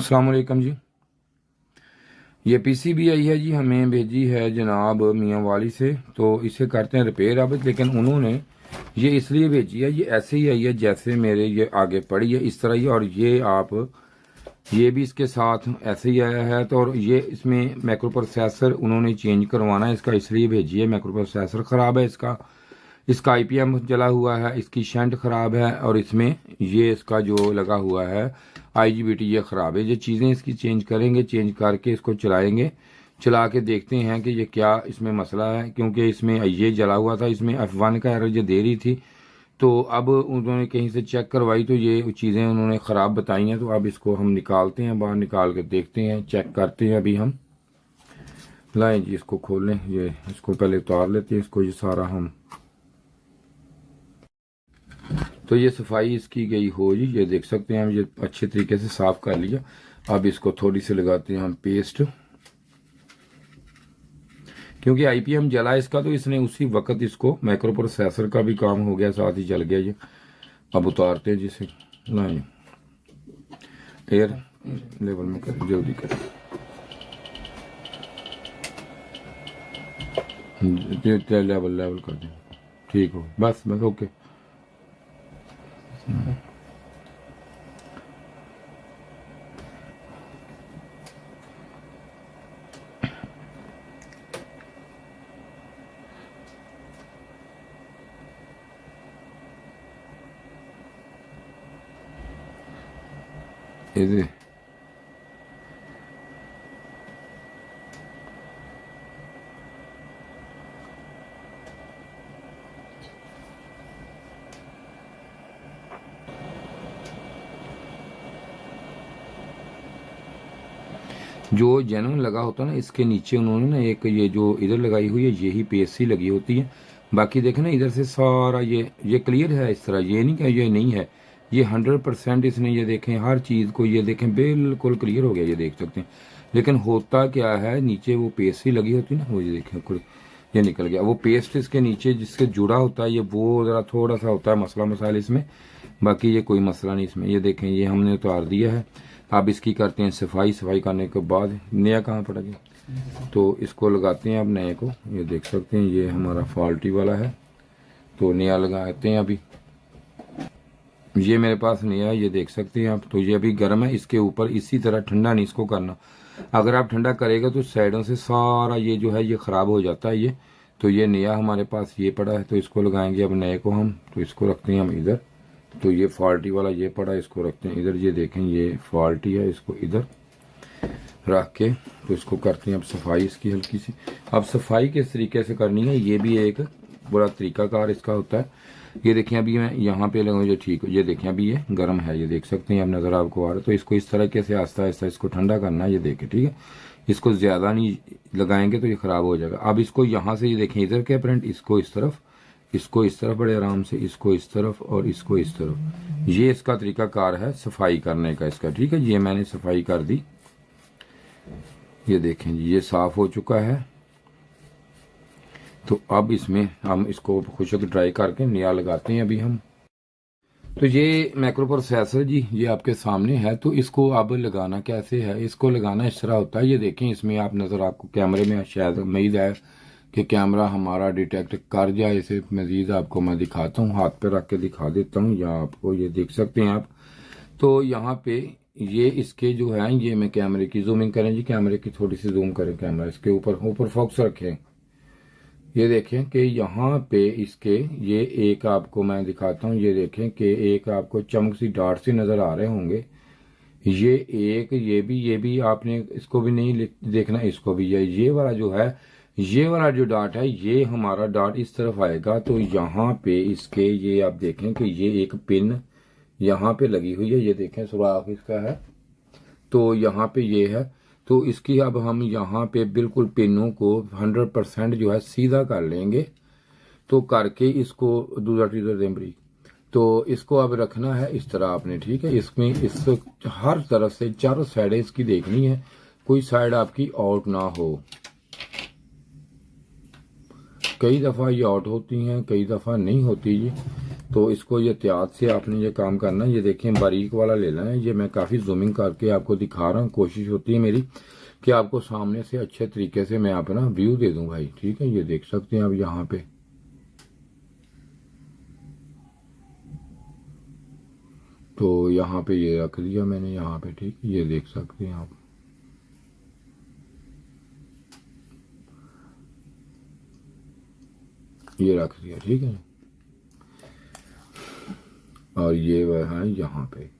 अस्सलाम वालेकुम जी। ये पीसीबी आई है जी, हमें भेजी है जनाब मियाँ वाली से। तो इसे करते हैं रिपेयर अब, लेकिन उन्होंने ये इसलिए भेजी है, ये ऐसे ही आई है जैसे मेरे ये आगे पड़ी है इस तरह ही। और ये आप ये भी इसके साथ ऐसे ही आया है। तो और ये इसमें माइक्रो प्रोसेसर उन्होंने चेंज करवाना है इसका, इसलिए भेजी है। माइक्रो प्रोसेसर ख़राब है इसका आईपीएम जला हुआ है, इसकी शंट ख़राब है, और इसमें ये इसका जो लगा हुआ है आईजीबीटी ये ख़राब है। ये चीज़ें इसकी चेंज करेंगे, चेंज करके इसको चलाएंगे, चला के देखते हैं कि ये क्या इसमें मसला है। क्योंकि इसमें ये जला हुआ था, इसमें F1 का एरर ये दे रही थी। तो अब उन्होंने कहीं से चेक करवाई तो ये चीज़ें उन्होंने ख़राब बताई हैं। तो अब इसको हम निकालते हैं, बाहर निकाल के देखते हैं, चेक करते हैं। अभी हम लाएँ जी, इसको खोलें, ये इसको पहले उतार लेते हैं इसको, ये सारा हम। तो ये सफाई इसकी गई हो जी, ये देख सकते हैं हम, ये अच्छे तरीके से साफ कर लिया। अब इसको थोड़ी सी लगाते हैं हम पेस्ट, क्योंकि आईपीएम जला इसका तो इसने उसी वक्त इसको माइक्रो प्रोसेसर का भी काम हो गया, साथ ही जल गया ये। अब उतारते हैं जिसे, नहीं एयर लेवल में करें, जल्दी करें, लेवल कर दें, ठीक हो, बस बस ओके। इधर जो जेनुइन लगा होता है ना, इसके नीचे उन्होंने ना एक ये जो इधर लगाई हुई है, यही पीएससी लगी होती है। बाकी देखें ना इधर से सारा ये क्लियर है इस तरह, ये नहीं कि ये नहीं है, ये 100% इसने, ये देखें हर चीज़ को, ये देखें बिल्कुल क्लियर हो गया, ये देख सकते हैं। लेकिन होता क्या है, नीचे वो पीएससी लगी होती है ना, वो ये देखें ये निकल गया। वो पेस्ट इसके नीचे जिसके जुड़ा होता है, ये वो ज़रा थोड़ा सा होता है मसला मसाइल इसमें, बाकी ये कोई मसला नहीं इसमें। ये देखें ये हमने उतार दिया है। अब इसकी करते हैं सफाई, सफाई करने के बाद नया कहाँ पड़ा गया, तो इसको लगाते हैं अब नए को। ये देख सकते हैं ये हमारा फॉल्टी वाला है, तो नया लगाते हैं अभी। ये मेरे पास नया है, ये देख सकते हैं आप। तो ये अभी गर्म है, इसके ऊपर इसी तरह ठंडा नहीं इसको करना। अगर आप ठंडा करेगा तो साइडों से सारा ये जो है ये ख़राब हो जाता है ये। तो ये नया हमारे पास ये पड़ा है, तो इसको लगाएंगे अब नए को हम। तो इसको रखते हैं हम इधर, तो ये फॉल्टी वाला ये पड़ा, इसको रखते हैं इधर। ये देखें ये फॉल्टी है, इसको इधर रख के तो इसको करते हैं अब सफाई इसकी हल्की सी। अब सफाई किस तरीके से करनी है, ये भी एक बड़ा तरीकाकार इसका होता है। ये देखें अभी मैं यहाँ पे लगाऊँ जो ठीक हो, ये देखें अभी ये गर्म है, ये देख सकते हैं, अब नज़र आपको आ रहा है। तो इसको इस तरीके से आस्ता आस्ता इसको ठंडा करना है, ये देखें, ठीक है। इसको ज़्यादा नहीं लगाएंगे तो ये ख़राब हो जाएगा। अब इसको यहाँ से ये देखें इधर के प्रिंट, इसको इस तरफ, इसको इस तरफ बड़े आराम से, इसको इस तरफ और इसको इस तरफ। ये इसका तरीकाकार है सफाई करने का इसका, ठीक है। ये मैंने सफाई कर दी, ये देखें जी ये साफ़ हो चुका है। तो अब इसमें हम इसको खुशक ड्राई करके नया लगाते हैं अभी हम। तो ये माइक्रो प्रोसेसर जी ये आपके सामने है। तो इसको अब लगाना कैसे है, इसको लगाना इस तरह होता है। ये देखें इसमें आप नज़र, आपको कैमरे में शायद उम्मीद है कि कैमरा हमारा डिटेक्ट कर जाए इसे। मज़ीद आपको मैं दिखाता हूँ, हाथ पे रख के दिखा देता हूँ, या आपको ये देख सकते हैं आप। तो यहाँ पे ये इसके जो है, ये मैं कैमरे की जूमिंग करें जी, कैमरे की थोड़ी सी जूम करें, कैमरा इसके ऊपर फोकस रखें। ये देखें कि यहाँ पे इसके ये एक आपको मैं दिखाता हूँ, ये देखें कि एक आपको चमक सी डार्ट सी नज़र आ रहे होंगे। ये एक ये भी आपने इसको भी नहीं देखना, इसको भी ये वाला जो है, ये वाला जो डार्ट है, ये हमारा डार्ट इस तरफ आएगा। तो यहाँ पे इसके ये आप देखें कि ये एक पिन यहाँ पे लगी हुई है, ये देखें सुराख इसका है। तो यहाँ पे ये है, तो इसकी अब हम यहाँ पे बिल्कुल पिनों को 100% जो है सीधा कर लेंगे। तो करके इसको दूसरा टीजर दें, तो इसको अब रखना है इस तरह आपने, ठीक है। इसमें इस हर तरफ से चारों साइडें इसकी देखनी है, कोई साइड आपकी आउट ना हो। कई दफ़ा ये आउट होती हैं, कई दफ़ा नहीं होती जी। तो इसको ये एहतियात से आपने ये काम करना है। ये देखें बारीक वाला लेना है। ये मैं काफ़ी जूमिंग करके आपको दिखा रहा हूँ, कोशिश होती है मेरी कि आपको सामने से अच्छे तरीके से मैं अपना व्यू दे दूं भाई, ठीक है। ये देख सकते हैं आप यहाँ पे, तो यहाँ पे ये रख दिया मैंने यहाँ पे, ठीक है। ये देख सकते हैं आप, ये रख दिया, ठीक है। और ये वह है यहाँ पे,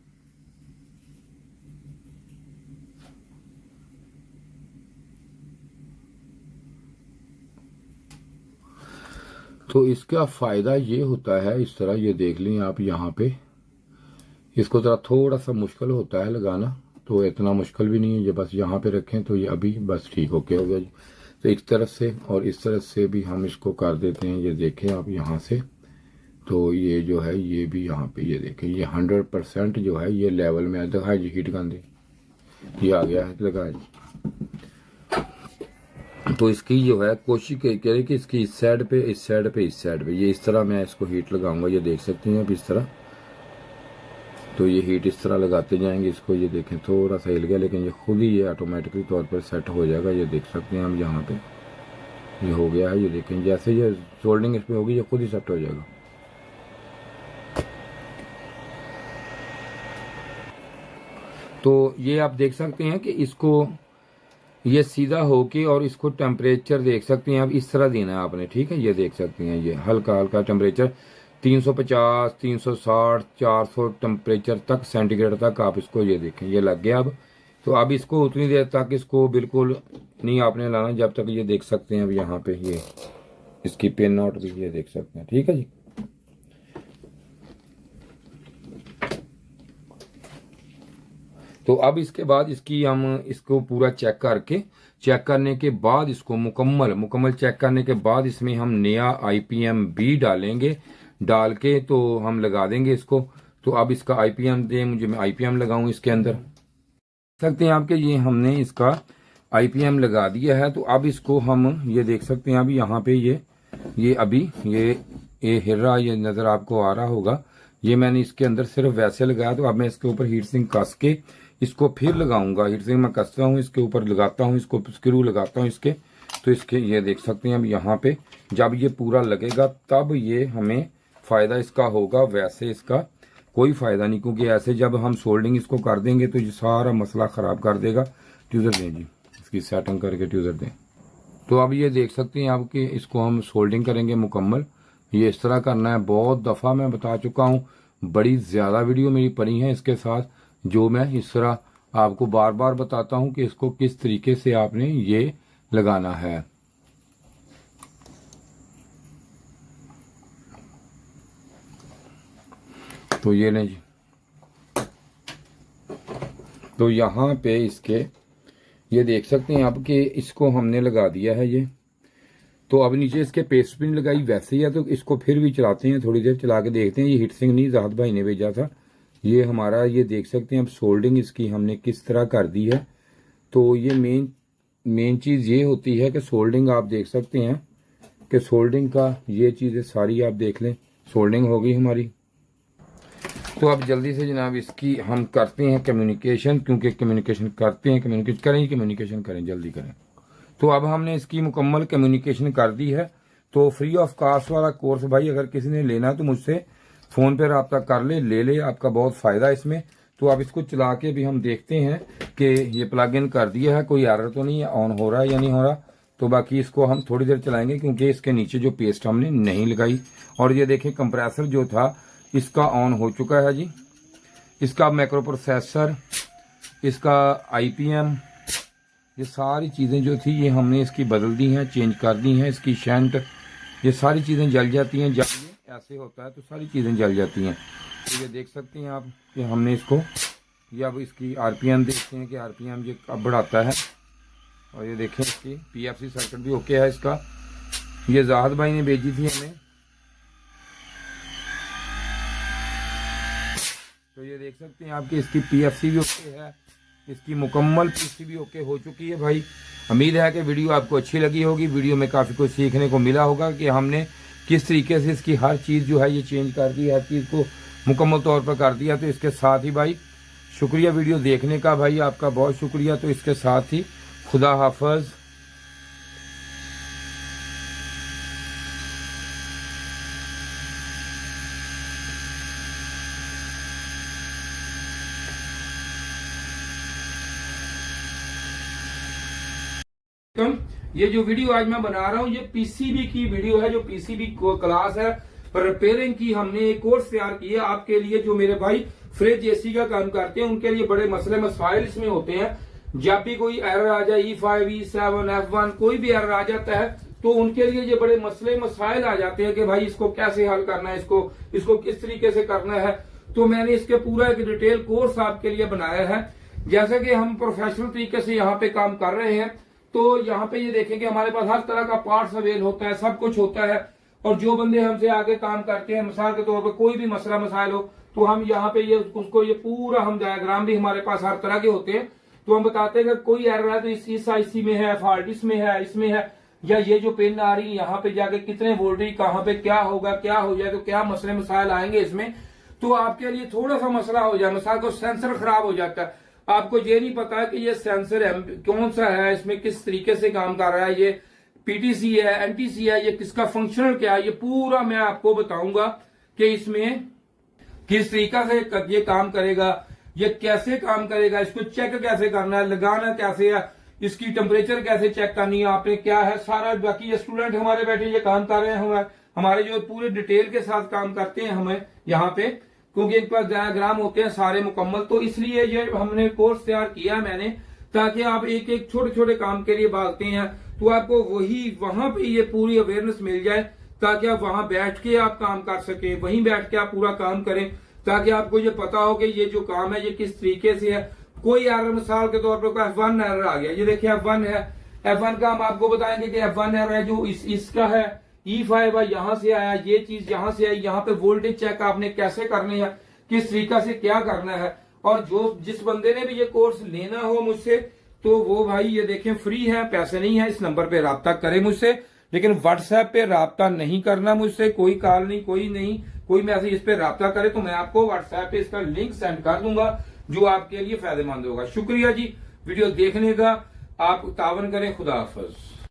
तो इसका फ़ायदा ये होता है इस तरह, ये देख लें आप यहाँ पे। इसको ज़रा थोड़ा सा मुश्किल होता है लगाना, तो इतना मुश्किल भी नहीं है। ये बस यहाँ पे रखें तो ये अभी बस ठीक ओके हो गया जी। तो एक तरफ से और इस तरफ से भी हम इसको कर देते हैं। ये देखें आप यहाँ से, तो ये जो है ये भी यहाँ पे, ये देखें ये 100% जो है ये लेवल में दिखाए जी। हीट गन ये आ गया है, लगाए जी। तो इसकी जो है कोशिश करें कि इसकी इस साइड पे, इस साइड पे, इस साइड पे, ये इस तरह मैं इसको हीट लगाऊंगा। ये देख सकते हैं आप इस तरह, तो ये हीट इस तरह लगाते जाएंगे इसको। ये देखें थोड़ा सा हिल गया, लेकिन ये खुद ही ये ऑटोमेटिकली तौर पर सेट हो जाएगा। ये देख सकते हैं हम यहाँ पे, ये हो गया है। ये देखें जैसे ये सोल्डिंग इस पर होगी ये खुद ही सेट हो जाएगा। तो ये आप देख सकते हैं कि इसको ये सीधा होके और इसको टेम्परेचर देख सकते हैं आप इस तरह देना है आपने, ठीक है। ये देख सकते हैं ये हल्का हल्का टेम्परेचर 350, 360, 400 टेम्परेचर तक, सेंटीग्रेड तक आप इसको, ये देखें ये लग गया अब। तो अब इसको उतनी देर तक इसको बिल्कुल नहीं आपने लाना जब तक, ये देख सकते हैं अब यहाँ पे ये इसकी पिन आउट भी ये देख सकते हैं, ठीक है जी। तो अब इसके बाद इसकी हम इसको पूरा चेक करने के बाद इसको मुकम्मल चेक करने के बाद इसमें हम नया IPM भी डालेंगे, डाल के तो हम लगा देंगे इसको। तो अब इसका IPM दे मुझे, मैं IPM लगाऊं इसके अंदर। सकते हैं आपके ये हमने इसका IPM लगा दिया है। तो अब इसको हम ये देख सकते हैं अभी यहाँ पे ये अभी ये हिल रहा, ये नजर आपको आ रहा होगा। ये मैंने इसके अंदर सिर्फ वैसे लगाया। तो अब मैं इसके ऊपर हीट सिंक कस के इसको फिर लगाऊंगा। हीट सिंक मैं कसता हूँ, इसके ऊपर लगाता हूँ, इसको स्क्रू लगाता हूँ इसके। तो इसके ये देख सकते हैं अब यहाँ पे जब ये पूरा लगेगा तब ये हमें फायदा इसका होगा, वैसे इसका कोई फायदा नहीं, क्योंकि ऐसे जब हम सोल्डिंग इसको कर देंगे तो ये सारा मसला खराब कर देगा। ट्यूजर दें जी, इसकी सेटिंग करके ट्यूजर दें। तो अब ये देख सकते हैं आप कि इसको हम सोल्डिंग करेंगे मुकम्मल। ये इस तरह करना है, बहुत दफ़ा मैं बता चुका हूँ, बड़ी ज़्यादा वीडियो मेरी पड़ी है इसके साथ, जो मैं इस तरह आपको बार बार बताता हूँ कि इसको किस तरीके से आपने ये लगाना है। तो ये नहीं जी, तो यहाँ पे इसके ये देख सकते हैं आप कि इसको हमने लगा दिया है ये। तो अब नीचे इसके पेस्ट पिन लगाई वैसे ही है। तो इसको फिर भी चलाते हैं, थोड़ी देर चला के देखते हैं। ये हीट सिंक नहीं, जाहिद भाई ने भेजा था ये हमारा। ये देख सकते हैं अब सोल्डिंग इसकी हमने किस तरह कर दी है। तो ये मेन चीज़ ये होती है कि सोल्डिंग आप देख सकते हैं कि सोल्डिंग का ये चीज़ें सारी आप देख लें, सोल्डिंग हो गई हमारी। तो अब जल्दी से जनाब इसकी हम करते हैं कम्युनिकेशन, क्योंकि कम्युनिकेशन करते हैं, कम्युनिकेशन करें जल्दी करें। तो अब हमने इसकी मुकम्मल कम्युनिकेशन कर दी है। तो फ्री ऑफ कास्ट वाला कोर्स भाई अगर किसी ने लेना है तो मुझसे फ़ोन पर रब्ता कर ले ले, आपका बहुत फ़ायदा इसमें। तो अब इसको चला के भी हम देखते हैं कि ये प्लग इन कर दिया है, कोई एरर तो नहीं है, ऑन हो रहा है या नहीं हो रहा। तो बाकी इसको हम थोड़ी देर चलाएंगे, क्योंकि इसके नीचे जो पेस्ट हमने नहीं लगाई। और ये देखें कंप्रेसर जो था इसका ऑन हो चुका है जी। इसका माइक्रो प्रोसेसर, इसका IPM, ये सारी चीज़ें जो थी ये हमने इसकी बदल दी हैं, चेंज कर दी हैं। इसकी शंट, ये सारी चीज़ें जल जाती हैं। जब ये ऐसे होता है तो सारी चीज़ें जल जाती हैं। तो ये देख सकते हैं आप कि हमने इसको, ये अब इसकी RPM देखते हैं कि RPM ये अब बढ़ाता है। और ये देखें इसकी PFC सर्किट भी ओके है इसका। ये जाहिद भाई ने भेजी थी हमें। तो ये देख सकते हैं आपकी इसकी PFC भी ओके है, इसकी मुकम्मल PC भी ओके हो चुकी है भाई। उम्मीद है कि वीडियो आपको अच्छी लगी होगी। वीडियो में काफ़ी कुछ सीखने को मिला होगा कि हमने किस तरीके से इसकी हर चीज़ जो है ये चेंज कर दी, हर चीज़ को मुकम्मल तौर पर कर दिया। तो इसके साथ ही भाई शुक्रिया वीडियो देखने का, भाई आपका बहुत शुक्रिया। तो इसके साथ ही खुदा हाफिज। ये जो वीडियो आज मैं बना रहा हूँ ये पीसीबी की वीडियो है, जो पीसीबी क्लास है रिपेयरिंग की। हमने एक कोर्स तैयार किया आपके लिए, जो मेरे भाई फ्रिज एसी का काम करते हैं उनके लिए बड़े मसले मसाइल इसमें होते हैं। जब भी कोई एरर आ जाए E5, E7, F1 कोई भी एरर आ जाता है तो उनके लिए ये बड़े मसले मसाइल आ जाते हैं कि भाई इसको कैसे हल करना है, इसको किस तरीके से करना है। तो मैंने इसके पूरा एक डिटेल कोर्स आपके लिए बनाया है। जैसे कि हम प्रोफेशनल तरीके से यहाँ पे काम कर रहे हैं, तो यहाँ पे ये देखेंगे हमारे पास हर तरह का पार्ट्स अवेल होता है, सब कुछ होता है। और जो बंदे हमसे आगे काम करते हैं, मिसाल के तौर पर कोई भी मसला मसाइल हो तो हम यहाँ पे ये उसको ये पूरा हम डायग्राम भी हमारे पास हर तरह के होते हैं। तो हम बताते हैं कि कोई एरर है तो इस आईसी में है, फॉल्ट इसमें है, इसमें है, या ये जो पिन आ रही है यहाँ पे जाके कितने वोल्टेज कहाँ पे क्या होगा, क्या हो जाए, तो क्या मसले मसाइल आएंगे इसमें। तो आपके लिए थोड़ा सा मसला हो जाए, मिसाल को सेंसर खराब हो जाता है, आपको ये नहीं पता कि ये सेंसर कौन सा है, इसमें किस तरीके से काम कर रहा है, ये पीटीसी है, एनटीसी है, ये किसका फंक्शनल क्या है, ये पूरा मैं आपको बताऊंगा कि इसमें किस तरीका से ये काम करेगा, ये कैसे काम करेगा, इसको चेक कैसे करना है, लगाना कैसे है, इसकी टेम्परेचर कैसे चेक करनी है आपने, क्या है सारा। बाकी ये स्टूडेंट हमारे बैठे ये काम कर रहे हैं, हमारे जो पूरे डिटेल के साथ काम करते हैं हमें यहाँ पे, क्योंकि इनके पास डायग्राम होते हैं सारे मुकम्मल। तो इसलिए ये हमने कोर्स तैयार किया मैंने, ताकि आप एक एक छोटे छोटे काम के लिए भागते हैं तो आपको वहां पे ये पूरी अवेयरनेस मिल जाए, ताकि आप वहां बैठ के आप काम कर सके, वहीं बैठ के आप पूरा काम करें, ताकि आपको ये पता हो कि ये जो काम है ये किस तरीके से है। कोई एरर मिसाल के तौर पर F1 एरर आ गया, ये देखिए F1 है, F1 का हम आपको बताएंगे कि F1 एरर है जो इसका है, E5 है, यहाँ से आया, ये चीज यहाँ से आई, यहाँ पे वोल्टेज चेक आपने कैसे करनी है, किस तरीका से क्या करना है। और जिस बंदे ने भी ये कोर्स लेना हो मुझसे तो वो भाई ये देखें फ्री है, पैसे नहीं है। इस नंबर पे राब्ता करें मुझसे, लेकिन व्हाट्सएप पे राब्ता नहीं करना मुझसे, कोई कॉल नहीं, कोई मैसेज, इस पे राब्ता करे तो मैं आपको व्हाट्सएप पे इसका लिंक सेंड कर दूंगा जो आपके लिए फायदेमंद होगा। शुक्रिया जी वीडियो देखने का, आप तावन करें। खुदा हाफिज।